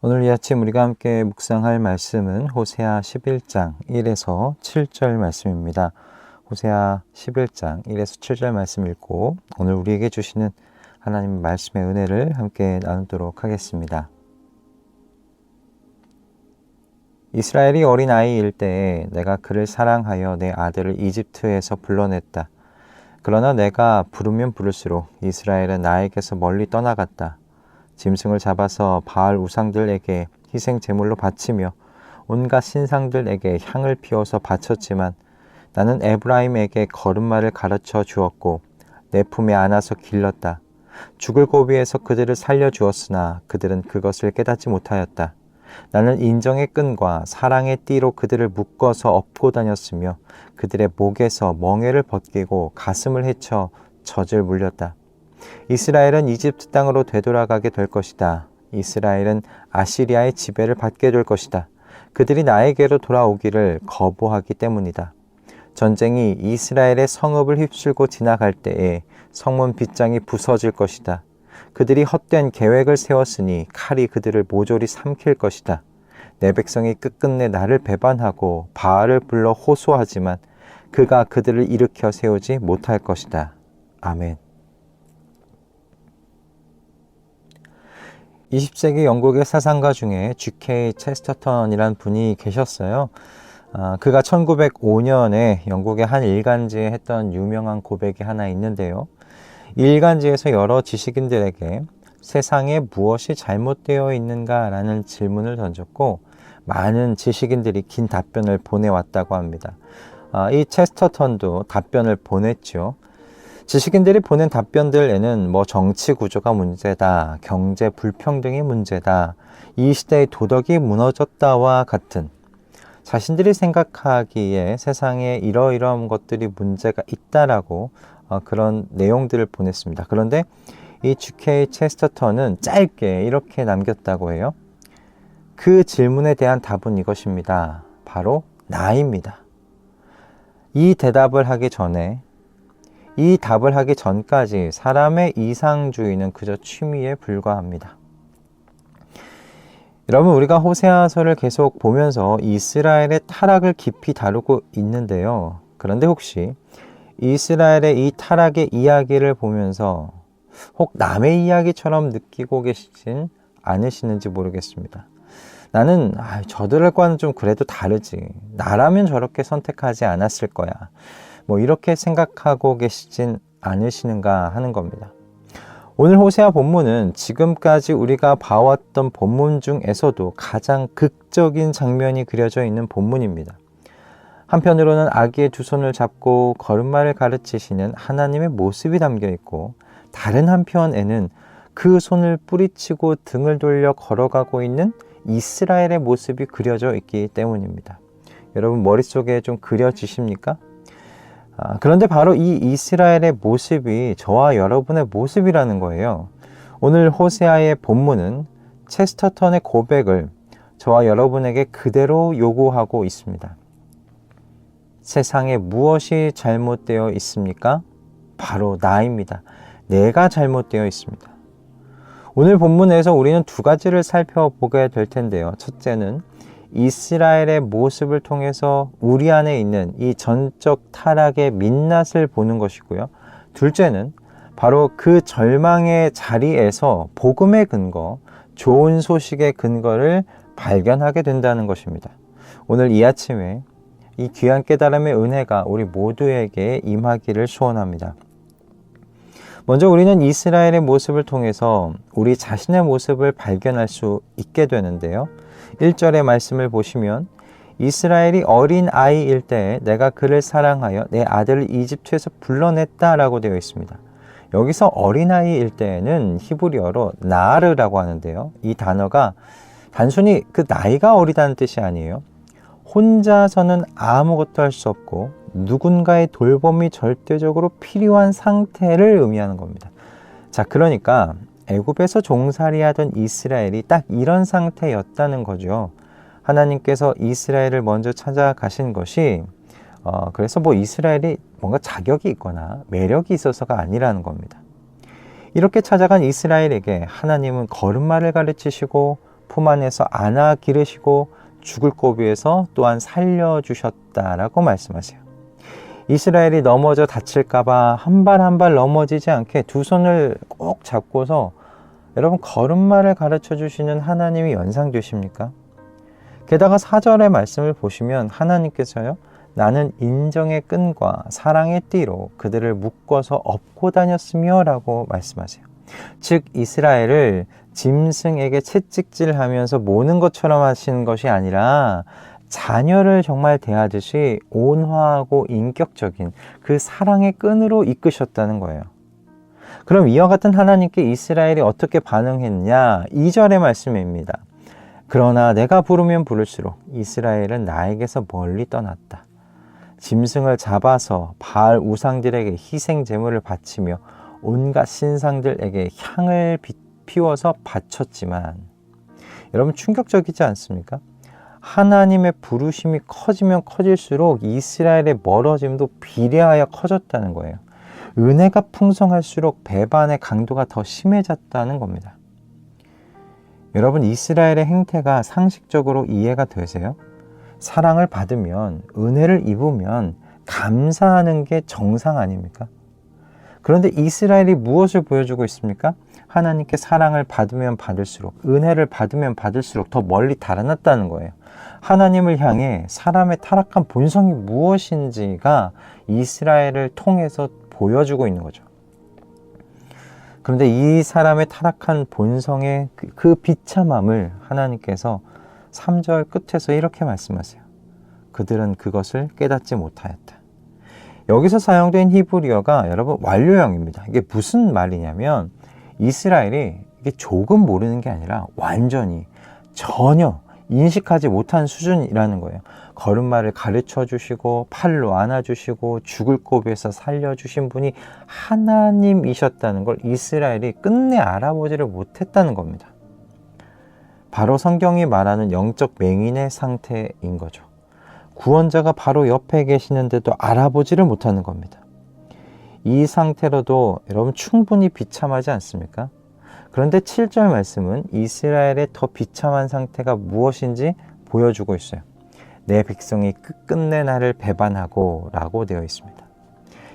오늘 이 아침 우리가 함께 묵상할 말씀은 호세아 11장 1에서 7절 말씀입니다. 호세아 11장 1에서 7절 말씀 읽고 오늘 우리에게 주시는 하나님의 말씀의 은혜를 함께 나누도록 하겠습니다. 이스라엘이 어린아이일 때에 내가 그를 사랑하여 내 아들을 이집트에서 불러냈다. 그러나 내가 부르면 부를수록 이스라엘은 나에게서 멀리 떠나갔다. 짐승을 잡아서 바알 우상들에게 희생 제물로 바치며 온갖 신상들에게 향을 피워서 바쳤지만 나는 에브라임에게 걸음마를 가르쳐 주었고 내 품에 안아서 길렀다. 죽을 고비에서 그들을 살려주었으나 그들은 그것을 깨닫지 못하였다. 나는 인정의 끈과 사랑의 띠로 그들을 묶어서 업고 다녔으며 그들의 목에서 멍에를 벗기고 가슴을 헤쳐 젖을 물렸다. 이스라엘은 이집트 땅으로 되돌아가게 될 것이다. 이스라엘은 아시리아의 지배를 받게 될 것이다. 그들이 나에게로 돌아오기를 거부하기 때문이다. 전쟁이 이스라엘의 성읍을 휩쓸고 지나갈 때에 성문 빗장이 부서질 것이다. 그들이 헛된 계획을 세웠으니 칼이 그들을 모조리 삼킬 것이다. 내 백성이 끝끝내 나를 배반하고 바알을 불러 호소하지만 그가 그들을 일으켜 세우지 못할 것이다. 아멘. 20세기 영국의 사상가 중에 G.K. 체스터턴이라는 분이 계셨어요. 그가 1905년에 영국의 한 일간지에 했던 유명한 고백이 하나 있는데요. 이 일간지에서 여러 지식인들에게 세상에 무엇이 잘못되어 있는가 라는 질문을 던졌고 많은 지식인들이 긴 답변을 보내왔다고 합니다. 이 체스터턴도 답변을 보냈죠. 지식인들이 보낸 답변들에는 정치 구조가 문제다, 경제 불평등이 문제다, 이 시대의 도덕이 무너졌다와 같은 자신들이 생각하기에 세상에 이러이러한 것들이 문제가 있다라고 그런 내용들을 보냈습니다. 그런데 이 G.K. 체스터턴은 짧게 이렇게 남겼다고 해요. 그 질문에 대한 답은 이것입니다. 바로 나입니다. 이 대답을 하기 전에 이 답을 하기 전까지 사람의 이상주의는 그저 취미에 불과합니다. 여러분, 우리가 호세아서를 계속 보면서 이스라엘의 타락을 깊이 다루고 있는데요. 그런데 혹시 이스라엘의 이 타락의 이야기를 보면서 혹 남의 이야기처럼 느끼고 계시진 않으시는지 모르겠습니다. 나는 저들과는 좀 그래도 다르지. 나라면 저렇게 선택하지 않았을 거야. 이렇게 생각하고 계시진 않으시는가 하는 겁니다. 오늘 호세아 본문은 지금까지 우리가 봐왔던 본문 중에서도 가장 극적인 장면이 그려져 있는 본문입니다. 한편으로는 아기의 두 손을 잡고 걸음마를 가르치시는 하나님의 모습이 담겨 있고 다른 한편에는 그 손을 뿌리치고 등을 돌려 걸어가고 있는 이스라엘의 모습이 그려져 있기 때문입니다. 여러분 머릿속에 좀 그려지십니까? 그런데 바로 이 이스라엘의 모습이 저와 여러분의 모습이라는 거예요. 오늘 호세아의 본문은 체스터턴의 고백을 저와 여러분에게 그대로 요구하고 있습니다. 세상에 무엇이 잘못되어 있습니까? 바로 나입니다. 내가 잘못되어 있습니다. 오늘 본문에서 우리는 두 가지를 살펴보게 될 텐데요. 첫째는 이스라엘의 모습을 통해서 우리 안에 있는 이 전적 타락의 민낯을 보는 것이고요. 둘째는 바로 그 절망의 자리에서 복음의 근거, 좋은 소식의 근거를 발견하게 된다는 것입니다. 오늘 이 아침에 이 귀한 깨달음의 은혜가 우리 모두에게 임하기를 소원합니다. 먼저 우리는 이스라엘의 모습을 통해서 우리 자신의 모습을 발견할 수 있게 되는데요. 1절의 말씀을 보시면 이스라엘이 어린 아이일 때 내가 그를 사랑하여 내 아들을 이집트에서 불러냈다라고 되어 있습니다. 여기서 어린 아이일 때는 히브리어로 나르라고 하는데요. 이 단어가 단순히 그 나이가 어리다는 뜻이 아니에요. 혼자서는 아무것도 할 수 없고 누군가의 돌봄이 절대적으로 필요한 상태를 의미하는 겁니다. 자, 그러니까 애굽에서 종살이하던 이스라엘이 딱 이런 상태였다는 거죠. 하나님께서 이스라엘을 먼저 찾아가신 것이 그래서 이스라엘이 뭔가 자격이 있거나 매력이 있어서가 아니라는 겁니다. 이렇게 찾아간 이스라엘에게 하나님은 걸음마를 가르치시고 품 안에서 안아 기르시고 죽을 고비에서 또한 살려주셨다라고 말씀하세요. 이스라엘이 넘어져 다칠까봐 한 발 한 발 넘어지지 않게 두 손을 꼭 잡고서 여러분 걸음마를 가르쳐 주시는 하나님이 연상되십니까? 게다가 4절의 말씀을 보시면 하나님께서요, 나는 인정의 끈과 사랑의 띠로 그들을 묶어서 업고 다녔으며 라고 말씀하세요. 즉 이스라엘을 짐승에게 채찍질하면서 모는 것처럼 하시는 것이 아니라 자녀를 정말 대하듯이 온화하고 인격적인 그 사랑의 끈으로 이끄셨다는 거예요. 그럼 이와 같은 하나님께 이스라엘이 어떻게 반응했냐? 2절의 말씀입니다. 그러나 내가 부르면 부를수록 이스라엘은 나에게서 멀리 떠났다. 짐승을 잡아서 바알 우상들에게 희생 제물을 바치며 온갖 신상들에게 향을 피워서 바쳤지만, 여러분 충격적이지 않습니까? 하나님의 부르심이 커지면 커질수록 이스라엘의 멀어짐도 비례하여 커졌다는 거예요. 은혜가 풍성할수록 배반의 강도가 더 심해졌다는 겁니다. 여러분 이스라엘의 행태가 상식적으로 이해가 되세요? 사랑을 받으면, 은혜를 입으면 감사하는 게 정상 아닙니까? 그런데 이스라엘이 무엇을 보여주고 있습니까? 하나님께 사랑을 받으면 받을수록, 은혜를 받으면 받을수록 더 멀리 달아났다는 거예요. 하나님을 향해 사람의 타락한 본성이 무엇인지가 이스라엘을 통해서 보여주고 있는 거죠. 그런데 이 사람의 타락한 본성의 그 비참함을 하나님께서 3절 끝에서 이렇게 말씀하세요. 그들은 그것을 깨닫지 못하였다. 여기서 사용된 히브리어가 여러분 완료형입니다. 이게 무슨 말이냐면 이스라엘이 이게 조금 모르는 게 아니라 완전히 전혀 인식하지 못한 수준이라는 거예요. 걸음마를 가르쳐 주시고 팔로 안아주시고 죽을 고비에서 살려주신 분이 하나님이셨다는 걸 이스라엘이 끝내 알아보지를 못했다는 겁니다. 바로 성경이 말하는 영적 맹인의 상태인 거죠. 구원자가 바로 옆에 계시는데도 알아보지를 못하는 겁니다. 이 상태로도 여러분 충분히 비참하지 않습니까? 그런데 7절 말씀은 이스라엘의 더 비참한 상태가 무엇인지 보여주고 있어요. 내 백성이 끝끝내 나를 배반하고 라고 되어 있습니다.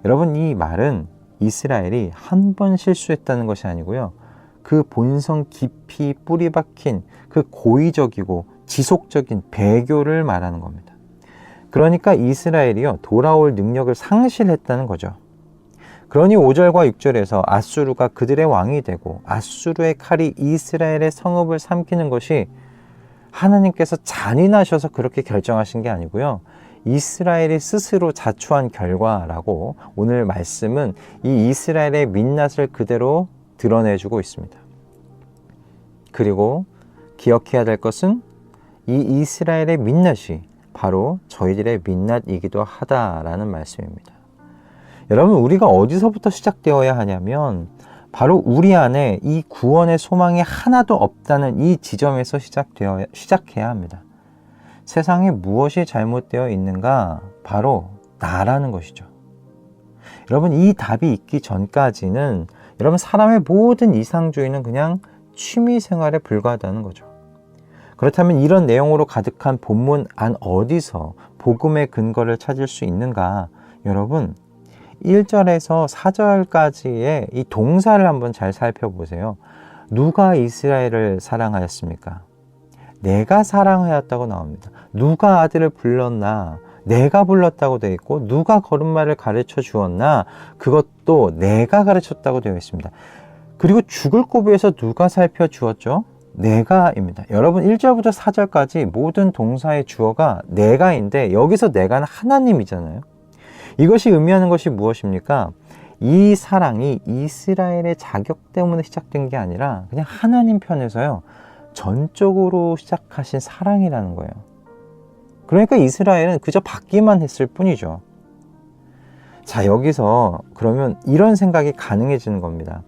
여러분 이 말은 이스라엘이 한 번 실수했다는 것이 아니고요. 그 본성 깊이 뿌리 박힌 그 고의적이고 지속적인 배교를 말하는 겁니다. 그러니까 이스라엘이요 돌아올 능력을 상실했다는 거죠. 그러니 5절과 6절에서 아수르가 그들의 왕이 되고 아수르의 칼이 이스라엘의 성읍을 삼키는 것이 하나님께서 잔인하셔서 그렇게 결정하신 게 아니고요. 이스라엘이 스스로 자초한 결과라고 오늘 말씀은 이 이스라엘의 민낯을 그대로 드러내주고 있습니다. 그리고 기억해야 될 것은 이 이스라엘의 민낯이 바로 저희들의 민낯이기도 하다라는 말씀입니다. 여러분 우리가 어디서부터 시작되어야 하냐면 바로 우리 안에 이 구원의 소망이 하나도 없다는 이 지점에서 시작해야 합니다. 세상에 무엇이 잘못되어 있는가? 바로 나라는 것이죠. 여러분 이 답이 있기 전까지는 여러분 사람의 모든 이상주의는 그냥 취미생활에 불과하다는 거죠. 그렇다면 이런 내용으로 가득한 본문 안 어디서 복음의 근거를 찾을 수 있는가? 여러분 1절에서 4절까지의 이 동사를 한번 잘 살펴보세요. 누가 이스라엘을 사랑하였습니까? 내가 사랑하였다고 나옵니다. 누가 아들을 불렀나? 내가 불렀다고 되어 있고 누가 걸음마를 가르쳐 주었나? 그것도 내가 가르쳤다고 되어 있습니다. 그리고 죽을 고비에서 누가 살펴주었죠? 내가입니다. 여러분 1절부터 4절까지 모든 동사의 주어가 내가인데 여기서 내가는 하나님이잖아요. 이것이 의미하는 것이 무엇입니까? 이 사랑이 이스라엘의 자격 때문에 시작된 게 아니라 그냥 하나님 편에서요 전적으로 시작하신 사랑이라는 거예요. 그러니까 이스라엘은 그저 받기만 했을 뿐이죠. 자, 여기서 그러면 이런 생각이 가능해지는 겁니다.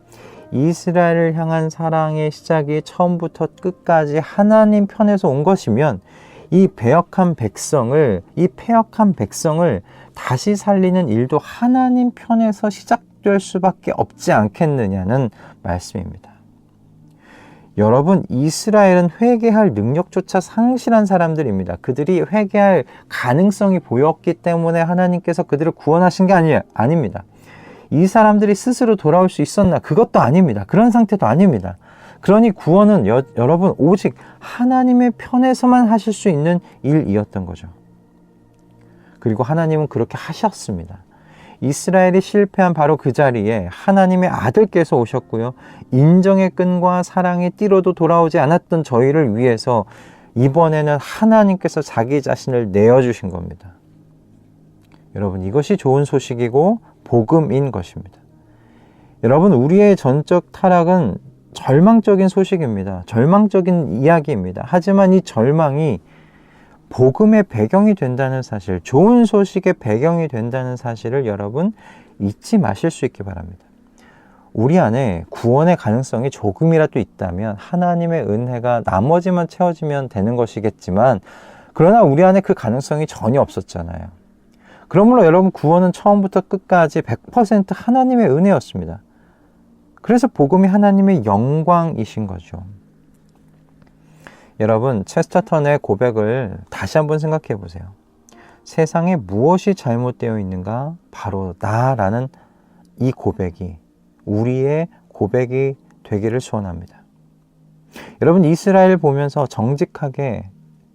이스라엘을 향한 사랑의 시작이 처음부터 끝까지 하나님 편에서 온 것이면 이 패역한 백성을 다시 살리는 일도 하나님 편에서 시작될 수밖에 없지 않겠느냐는 말씀입니다. 여러분, 이스라엘은 회개할 능력조차 상실한 사람들입니다. 그들이 회개할 가능성이 보였기 때문에 하나님께서 그들을 구원하신 게 아닙니다. 이 사람들이 스스로 돌아올 수 있었나? 그것도 아닙니다. 그런 상태도 아닙니다. 그러니 구원은 여러분 오직 하나님의 편에서만 하실 수 있는 일이었던 거죠. 그리고 하나님은 그렇게 하셨습니다. 이스라엘이 실패한 바로 그 자리에 하나님의 아들께서 오셨고요. 인정의 끈과 사랑의 띠로도 돌아오지 않았던 저희를 위해서 이번에는 하나님께서 자기 자신을 내어주신 겁니다. 여러분, 이것이 좋은 소식이고 복음인 것입니다. 여러분, 우리의 전적 타락은 절망적인 소식입니다. 절망적인 이야기입니다. 하지만 이 절망이 복음의 배경이 된다는 사실, 좋은 소식의 배경이 된다는 사실을 여러분 잊지 마실 수 있기 바랍니다. 우리 안에 구원의 가능성이 조금이라도 있다면 하나님의 은혜가 나머지만 채워지면 되는 것이겠지만, 그러나 우리 안에 그 가능성이 전혀 없었잖아요. 그러므로 여러분, 구원은 처음부터 끝까지 100% 하나님의 은혜였습니다. 그래서 복음이 하나님의 영광이신 거죠. 여러분, 체스터턴의 고백을 다시 한번 생각해 보세요. 세상에 무엇이 잘못되어 있는가? 바로 나라는 이 고백이 우리의 고백이 되기를 소원합니다. 여러분, 이스라엘 보면서 정직하게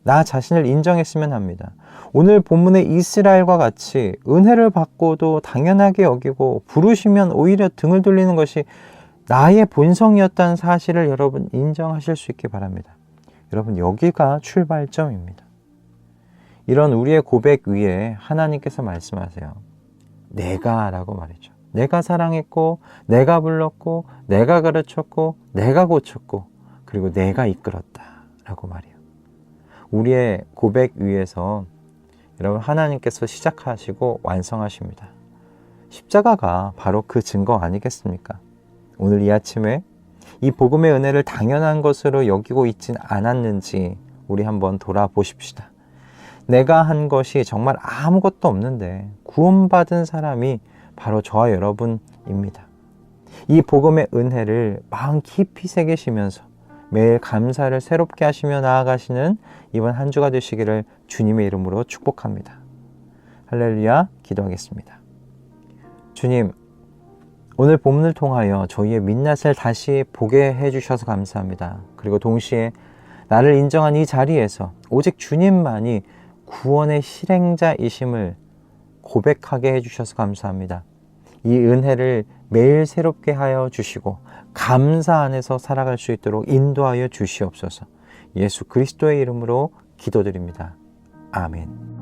나 자신을 인정했으면 합니다. 오늘 본문의 이스라엘과 같이 은혜를 받고도 당연하게 여기고 부르시면 오히려 등을 돌리는 것이 나의 본성이었다는 사실을 여러분 인정하실 수 있기 바랍니다. 여러분, 여기가 출발점입니다. 이런 우리의 고백 위에 하나님께서 말씀하세요. 내가 라고 말이죠. 내가 사랑했고, 내가 불렀고, 내가 가르쳤고, 내가 고쳤고, 그리고 내가 이끌었다 라고 말이에요. 우리의 고백 위에서 여러분, 하나님께서 시작하시고 완성하십니다. 십자가가 바로 그 증거 아니겠습니까? 오늘 이 아침에 이 복음의 은혜를 당연한 것으로 여기고 있진 않았는지 우리 한번 돌아보십시다. 내가 한 것이 정말 아무것도 없는데 구원받은 사람이 바로 저와 여러분입니다. 이 복음의 은혜를 마음 깊이 새기시면서 매일 감사를 새롭게 하시며 나아가시는 이번 한 주가 되시기를 주님의 이름으로 축복합니다. 할렐루야. 기도하겠습니다. 주님, 오늘 본문을 통하여 저희의 민낯을 다시 보게 해주셔서 감사합니다. 그리고 동시에 나를 인정한 이 자리에서 오직 주님만이 구원의 실행자이심을 고백하게 해주셔서 감사합니다. 이 은혜를 매일 새롭게 하여 주시고 감사 안에서 살아갈 수 있도록 인도하여 주시옵소서. 예수 그리스도의 이름으로 기도드립니다. 아멘.